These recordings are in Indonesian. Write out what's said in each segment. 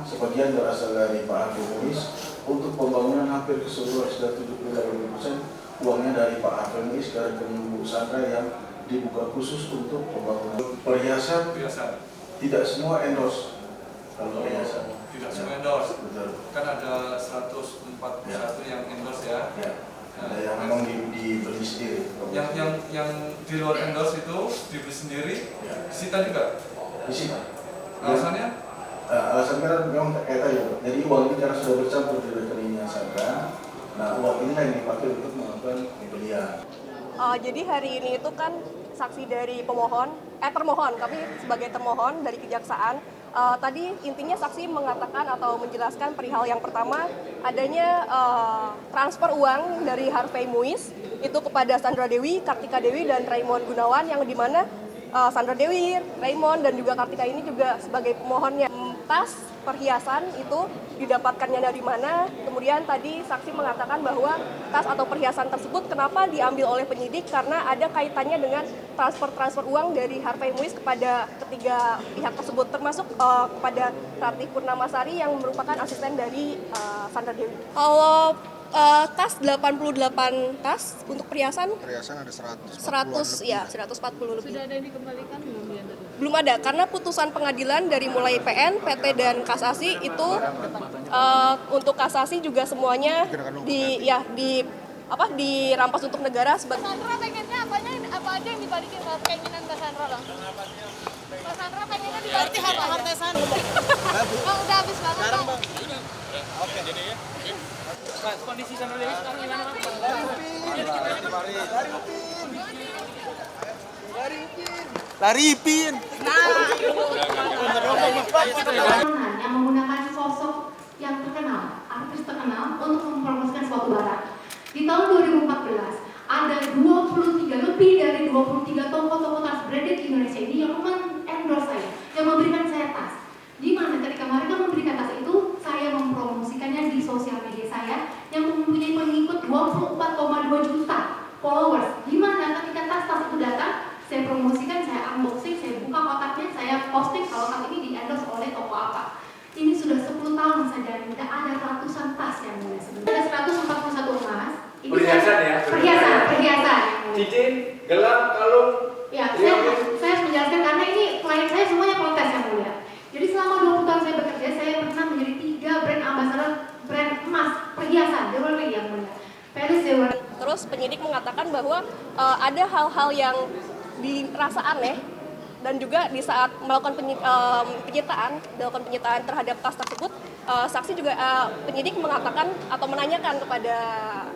sebagian berasal dari Pak Harvey Muiz. Untuk pembangunan hampir keseluruhan sudah 70% uangnya dari Pak Harvey Muiz dari Kemenlu Sandra yang dibuka khusus untuk pembangunan. Perhiasan tidak semua endorse. Kalau perhiasan tidak semua endorse. Betul. Kan ada 141 yang endorse ya. Ya. Ada yang memang dibeli sendiri. Yang di luar endorse itu dibeli sendiri, ya. disita juga? Disita. Alasannya? Alasannya kan memang kayak tadi, jadi uang ini karena sudah bercampur di rekeningnya Sandra. Nah, uang ini yang dipakai untuk melakukan pembelian. Jadi hari ini itu kan saksi dari termohon, tapi sebagai termohon dari kejaksaan. Tadi intinya saksi mengatakan atau menjelaskan perihal yang pertama adanya transfer uang dari Harvey Muiz itu kepada Sandra Dewi, Kartika Dewi, dan Raymond Gunawan yang dimana Sandra Dewi, Raymond, dan juga Kartika ini juga sebagai pemohonnya. Tas perhiasan itu didapatkannya dari mana? Kemudian tadi saksi mengatakan bahwa tas atau perhiasan tersebut kenapa diambil oleh penyidik karena ada kaitannya dengan transfer uang dari Harvey Muiz kepada ketiga pihak tersebut, termasuk kepada Ratih Purnamasari yang merupakan asisten dari Sandra Dewi. Kalau tas 88 tas, untuk perhiasan ada 140 lebih. Sudah ada yang dikembalikan belum? Belum ada, karena putusan pengadilan dari mulai PN, PT, dan kasasi itu untuk kasasi juga semuanya dirampas untuk negara. Sandra pengennya apa aja yang dibalikin keinginan Mbak Sandra loh? Mbak Sandra pengennya dibalikin harta Sandra. Bang, udah habis banget Bang. Oke, jadi ya. Pak, kondisi Sandra Dewi sekarang gimana Bang? Lari Upin. Yang menggunakan sosok yang terkenal, artis terkenal untuk mempromosikan suatu barang. Di tahun 2014 ada 23 lebih dari 23 toko-toko tas branded Indonesia ini yang endorse saya, yang memberikan saya tas. Di mana ketika mereka memberikan tas itu, saya mempromosikannya di sosial media saya yang mempunyai pengikut 24,2 juta followers. Di mana ketika tas-tas itu datang, saya promosikan, saya unboxing, saya buka kotaknya, saya posting kalau tas ini di-endorse oleh toko apa. Ini sudah 10 tahun saja, tidak ada ratusan tas yang mulai sebenarnya. Ada 141 emas. Ini Perhiasan ya? Perhiasan. Cincin, gelang, kalung. Ya, saya harus menjelaskan karena ini klien saya semuanya protes yang mulia. Jadi selama 20 tahun saya bekerja, saya pernah menjadi 3 brand ambassador brand emas, perhiasan, jewelry yang mulia. Paris Jewelry. Terus penyidik mengatakan bahwa ada hal-hal yang dirasa aneh dan juga di saat melakukan penyitaan terhadap tas tersebut, saksi juga penyidik mengatakan atau menanyakan kepada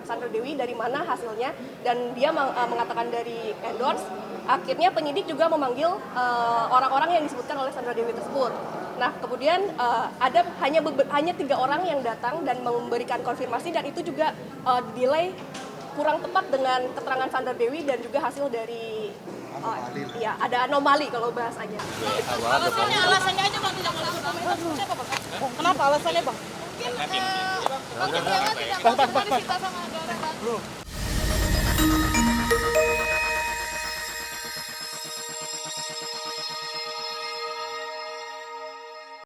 Sandra Dewi dari mana hasilnya dan dia mengatakan dari endorse. Akhirnya penyidik juga memanggil orang-orang yang disebutkan oleh Sandra Dewi tersebut. Nah, kemudian ada hanya 3 orang yang datang dan memberikan konfirmasi dan itu juga dinilai kurang tepat dengan keterangan Sandra Dewi dan juga hasil dari ya ada anomali kalau bahasanya. Alasannya aja Bang tidak melakukan siapa Bang? Kenapa alasannya Bang? Mungkin dia tidak mau disita sama negara.